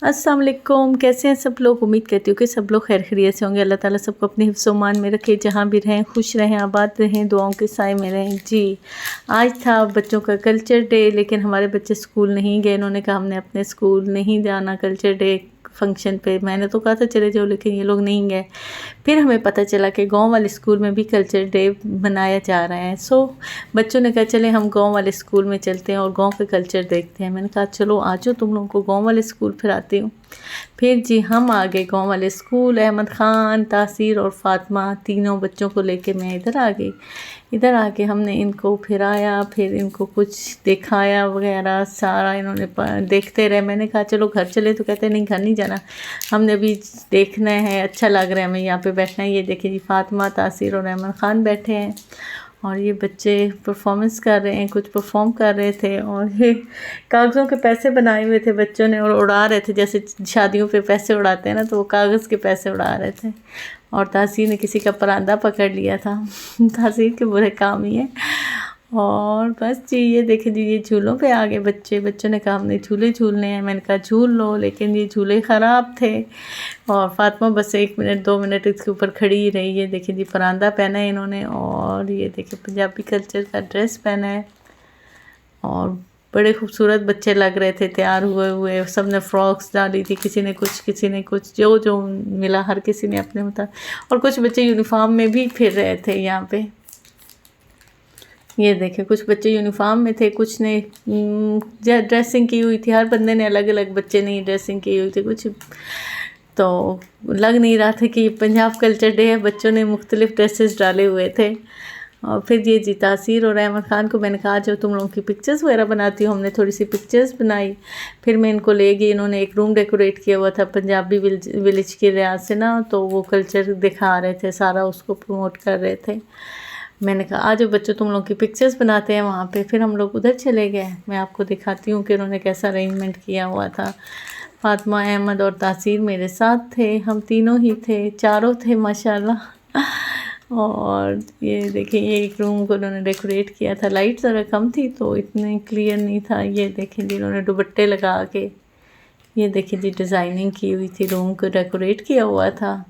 अस्सलाम वालेकुम। कैसे हैं सब लोग? उम्मीद करती हूँ कि सब लोग खैर खैरियत से होंगे। अल्लाह ताला सबको अपने हिफ्ज़-ओ-मान में रखे, जहाँ भी रहें खुश रहें, आबाद रहें, दुआओं के साए में रहें। जी, आज था बच्चों का कल्चर डे, लेकिन हमारे बच्चे स्कूल नहीं गए। इन्होंने कहा हमने अपने स्कूल नहीं जाना कल्चर डे फंक्शन पे। मैंने तो कहा था चले जाओ, लेकिन ये लोग नहीं गए। फिर हमें पता चला कि गांव वाले स्कूल में भी कल्चर डे मनाया जा रहा है। बच्चों ने कहा चले हम गांव वाले स्कूल में चलते हैं और गांव के कल्चर देखते हैं। मैंने कहा चलो आ जाओ, तुम लोगों को गांव वाले स्कूल फिर आती हूँ। फिर जी हम आ गए गाँव वाले स्कूल। अहमद ख़ान, तासीर और फ़ातिमा तीनों बच्चों को लेके मैं इधर आ गई। इधर आके हमने इनको फिराया, फिर इनको कुछ दिखाया वगैरह सारा। इन्होंने देखते रहे। मैंने कहा चलो घर चले, तो कहते नहीं घर नहीं जाना, हमने अभी देखना है, अच्छा लग रहा है हमें यहाँ पे बैठना है। ये देखिए जी फ़ातिमा, तासीर और अहमद ख़ान बैठे हैं और ये बच्चे परफॉर्मेंस कर रहे हैं, कुछ परफॉर्म कर रहे थे। और ये कागज़ों के पैसे बनाए हुए थे बच्चों ने और उड़ा रहे थे, जैसे शादियों पे पैसे उड़ाते हैं ना, तो वो कागज़ के पैसे उड़ा रहे थे। और तासीर ने किसी का परांदा पकड़ लिया था। तासीर के बुरे काम ही है। और बस जी ये देखे जी, ये झूलों पे आ गए बच्चे। बच्चों ने कहा हमने झूले झूलने हैं। मैंने कहा झूल लो, लेकिन ये झूले ख़राब थे। और फ़ातिमा बस 1 मिनट 2 मिनट इसके ऊपर खड़ी ही रही। ये देखिए जी परांदा पहना है इन्होंने, और ये देखिए पंजाबी कल्चर का ड्रेस पहना है। और बड़े खूबसूरत बच्चे लग रहे थे तैयार हुए हुए। सब ने फ्रॉक्स डाली थी, किसी ने कुछ किसी ने कुछ, जो जो मिला हर किसी ने अपने मुताबिक। और कुछ बच्चे यूनिफॉर्म में भी फिर रहे थे यहाँ पे। ये देखे कुछ बच्चे यूनिफॉर्म में थे, कुछ ने ड्रेसिंग की हुई थी। हर बंदे ने अलग अलग, बच्चे ने ड्रेसिंग की हुई थी। कुछ तो लग नहीं रहा था कि पंजाब कल्चर डे है, बच्चों ने मुख्तलिफ़ ड्रेसेस डाले हुए थे। और फिर ये जी तासीर और अहमद ख़ान को मैंने कहा जो तुम लोगों की पिक्चर्स वगैरह बनाती हो। हमने थोड़ी सी पिक्चर्स बनाई। फिर मैं इनको ले गई। इन्होंने एक रूम डेकोरेट किया हुआ था पंजाबी विलेज के लिहाज से ना, तो वो कल्चर दिखा रहे थे, सारा उसको प्रमोट कर रहे थे। मैंने कहा आज बच्चों तुम लोग की पिक्चर्स बनाते हैं वहाँ पे। फिर हम लोग उधर चले गए। मैं आपको दिखाती हूँ कि उन्होंने कैसा अरेंजमेंट किया हुआ था। फ़ातिमा, अहमद और तासीर मेरे साथ थे, हम तीनों ही थे, चारों थे माशाल्लाह। और ये देखिए ये एक रूम को उन्होंने डेकोरेट किया था। लाइट ज़रा कम थी तो इतने क्लियर नहीं था। ये देखिए जी इन्होंने दुपट्टे लगा के, ये देखिए जी डिज़ाइनिंग की हुई थी, रूम को डेकोरेट किया हुआ था।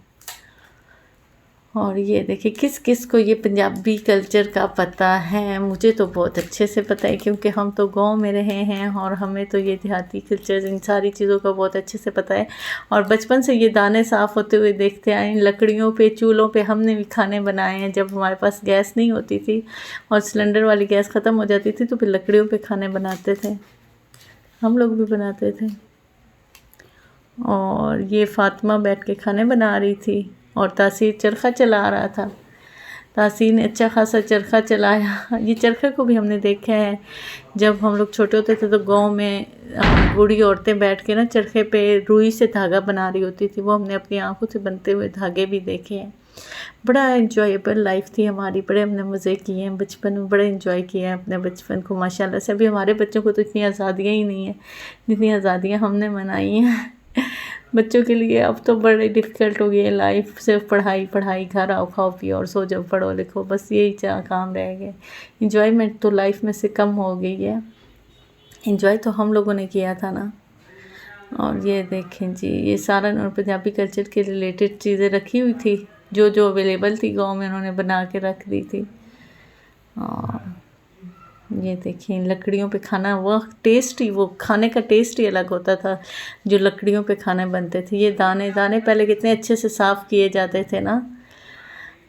और ये देखिए किस किस को ये पंजाबी कल्चर का पता है। मुझे तो बहुत अच्छे से पता है, क्योंकि हम तो गांव में रहे हैं और हमें तो ये देहाती कल्चर, इन सारी चीज़ों का बहुत अच्छे से पता है। और बचपन से ये दाने साफ़ होते हुए देखते आए। लकड़ियों पे, चूल्हों पे हमने भी खाने बनाए हैं। जब हमारे पास गैस नहीं होती थी और सिलेंडर वाली गैस ख़त्म हो जाती थी, तो फिर लकड़ियों पर खाने बनाते थे, हम लोग भी बनाते थे। और ये फ़ातिमा बैठ के खाने बना रही थी और तासीर चरखा चला रहा था। तासीर ने अच्छा खासा चरखा चलाया। ये चरखे को भी हमने देखा है, जब हम लोग छोटे होते थे तो गांव में बूढ़ी औरतें बैठ के ना चरखे पे रुई से धागा बना रही होती थी। वो हमने अपनी आंखों से बनते हुए धागे भी देखे हैं। बड़ा एंजॉयबल लाइफ थी हमारी, बड़े हमने मज़े किए हैं बचपन में, बड़े एंजॉय किए हैं अपने बचपन को माशाल्लाह से। अभी हमारे बच्चों को तो इतनी आज़ादियाँ ही नहीं है जितनी आज़ादियाँ हमने मनाई हैं बच्चों के लिए। अब तो बड़े डिफ़िकल्ट हो गई है लाइफ, सिर्फ पढ़ाई पढ़ाई, घर आओ खाओ पियो और सो जाओ, पढ़ो लिखो, बस यही चाह काम रह गए। इंजॉयमेंट तो लाइफ में से कम हो गई है। इंजॉय तो हम लोगों ने किया था ना। और ये देखें जी ये सारा उन्होंने पंजाबी कल्चर के रिलेटेड चीज़ें रखी हुई थी, जो जो अवेलेबल थी गाँव में उन्होंने बना के रख दी थी। और ये देखिए लकड़ियों पे खाना, वह टेस्ट ही, वो खाने का टेस्ट ही अलग होता था जो लकड़ियों पे खाने बनते थे। ये दाने दाने पहले कितने अच्छे से साफ़ किए जाते थे ना,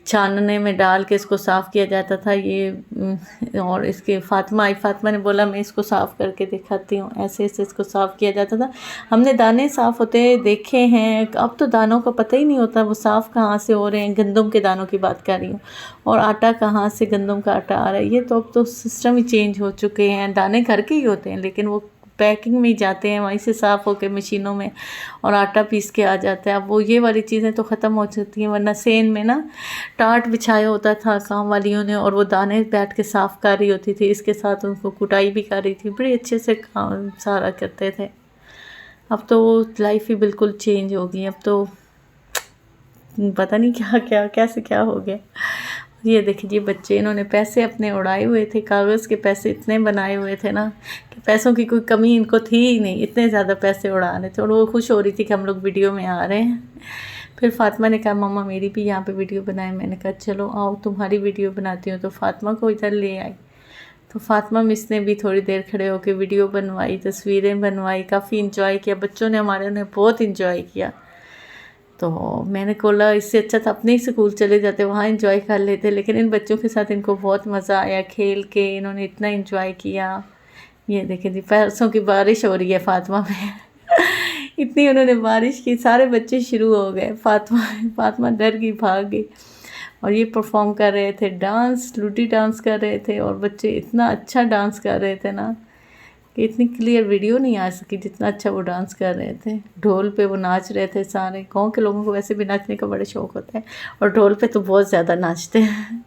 छानने में डाल के इसको साफ़ किया जाता था। ये और इसके फ़ातिमा ने बोला मैं इसको साफ़ करके दिखाती हूँ। ऐसे ऐसे इसको साफ़ किया जाता था। हमने दाने साफ़ होते देखे हैं। अब तो दानों का पता ही नहीं होता वो साफ़ कहाँ से हो रहे हैं। गंदम के दानों की बात कर रही हूँ। और आटा कहाँ से गंदम का आटा आ रहा है। ये तो अब तो सिस्टम ही चेंज हो चुके हैं। दाने घर के ही होते हैं, लेकिन वो पैकिंग में ही जाते हैं, वहीं से साफ़ होकर मशीनों में और आटा पीस के आ जाता है। अब वो ये वाली चीज़ें तो ख़त्म हो चुकी हैं। वरना सेन में ना टाट बिछाया होता था काम वालियों ने, और वो दाने बैठ के साफ़ कर रही होती थी, इसके साथ उनको कुटाई भी कर रही थी। बड़े अच्छे से काम सारा करते थे। अब तो वो लाइफ ही बिल्कुल चेंज हो गई। अब तो पता नहीं क्या क्या कैसे क्या हो गया। ये देखिए बच्चे, इन्होंने पैसे अपने उड़ाए हुए थे, कागज़ के पैसे इतने बनाए हुए थे ना कि पैसों की कोई कमी इनको थी ही नहीं, इतने ज़्यादा पैसे उड़ा रहे थे। और वो खुश हो रही थी कि हम लोग वीडियो में आ रहे हैं। फिर फ़ातिमा ने कहा मम्मा मेरी भी यहाँ पे वीडियो बनाए। मैंने कहा चलो आओ तुम्हारी वीडियो बनाती हूँ। तो फ़ातिमा को इधर ले आई। तो फ़ातिमा मिस ने भी थोड़ी देर खड़े होकर वीडियो बनवाई, तस्वीरें बनवाई, काफ़ी इंजॉय किया। बच्चों ने हमारे ने बहुत इंजॉय किया। तो मैंने बोला इससे अच्छा तो अपने ही स्कूल चले जाते, वहाँ एंजॉय कर लेते। लेकिन इन बच्चों के साथ इनको बहुत मज़ा आया खेल के, इन्होंने इतना एंजॉय किया। ये देखें जी, पैसों की बारिश हो रही है फ़ातिमा में। इतनी उन्होंने बारिश की, सारे बच्चे शुरू हो गए। फ़ातिमा डर गई, भाग गई। और ये परफॉर्म कर रहे थे डांस, लूटी डांस कर रहे थे। और बच्चे इतना अच्छा डांस कर रहे थे ना कि इतनी क्लियर वीडियो नहीं आ सकी जितना अच्छा वो डांस कर रहे थे। ढोल पे वो नाच रहे थे सारे। गांव के लोगों को वैसे भी नाचने का बड़ा शौक़ होता है और ढोल पे तो बहुत ज़्यादा नाचते हैं।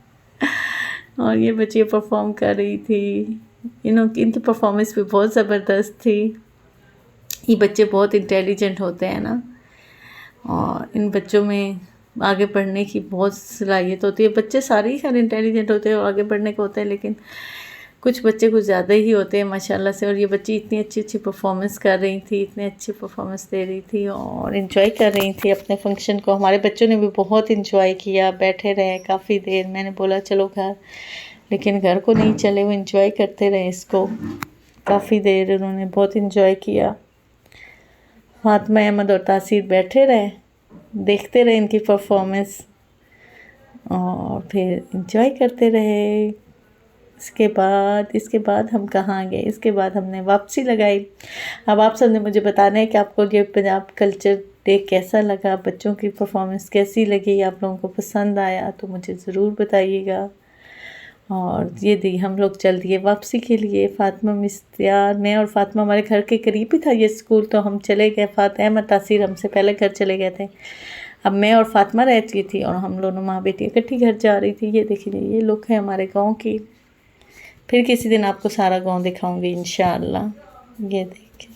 और ये बच्ची परफॉर्म कर रही थी। इनकी परफॉर्मेंस भी बहुत ज़बरदस्त थी। ये बच्चे बहुत इंटेलिजेंट होते हैं ना, और इन बच्चों में आगे बढ़ने की बहुत सलाहियत होती है। बच्चे सारे ही खैर इंटेलिजेंट होते हैं और आगे बढ़ने को होते हैं, लेकिन कुछ बच्चे कुछ ज़्यादा ही होते हैं माशाल्लाह से। और ये बच्ची इतनी अच्छी परफॉर्मेंस कर रही थी, इतने अच्छी परफॉर्मेंस दे रही थी और इन्जॉय कर रही थी अपने फंक्शन को। हमारे बच्चों ने भी बहुत इन्जॉय किया, बैठे रहे काफ़ी देर। मैंने बोला चलो घर, लेकिन घर को नहीं चले, वो इन्जॉय करते रहे इसको काफ़ी देर। उन्होंने बहुत इन्जॉय किया। फ़ातिमा अहमद और तासीर बैठे रहे, देखते रहे इनकी परफॉर्मेंस और फिर इन्जॉय करते रहे। इसके बाद हम कहाँ गए, इसके बाद हमने वापसी लगाई। अब आप सब ने मुझे बताना है कि आपको ये पंजाब कल्चर डे कैसा लगा, बच्चों की परफॉर्मेंस कैसी लगी, आप लोगों को पसंद आया तो मुझे ज़रूर बताइएगा। और ये दी हम लोग चल दिए वापसी के लिए। फ़ातिमा मिस तैयार, मैं और फ़ातिमा, हमारे घर के करीब ही था ये स्कूल, तो हम चले गए। अहमद तासीर हमसे पहले घर चले गए थे। अब मैं और फ़ातिमा रहती थी और हम दोनों माँ बेटी इकट्ठी घर जा रही थी। ये देखिए ये लुक है हमारे गांव की। फिर किसी दिन आपको सारा गांव दिखाऊंगी इंशाअल्लाह। ये देखिए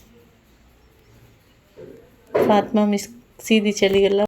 फ़ातिमा मिस सीधी चली गई।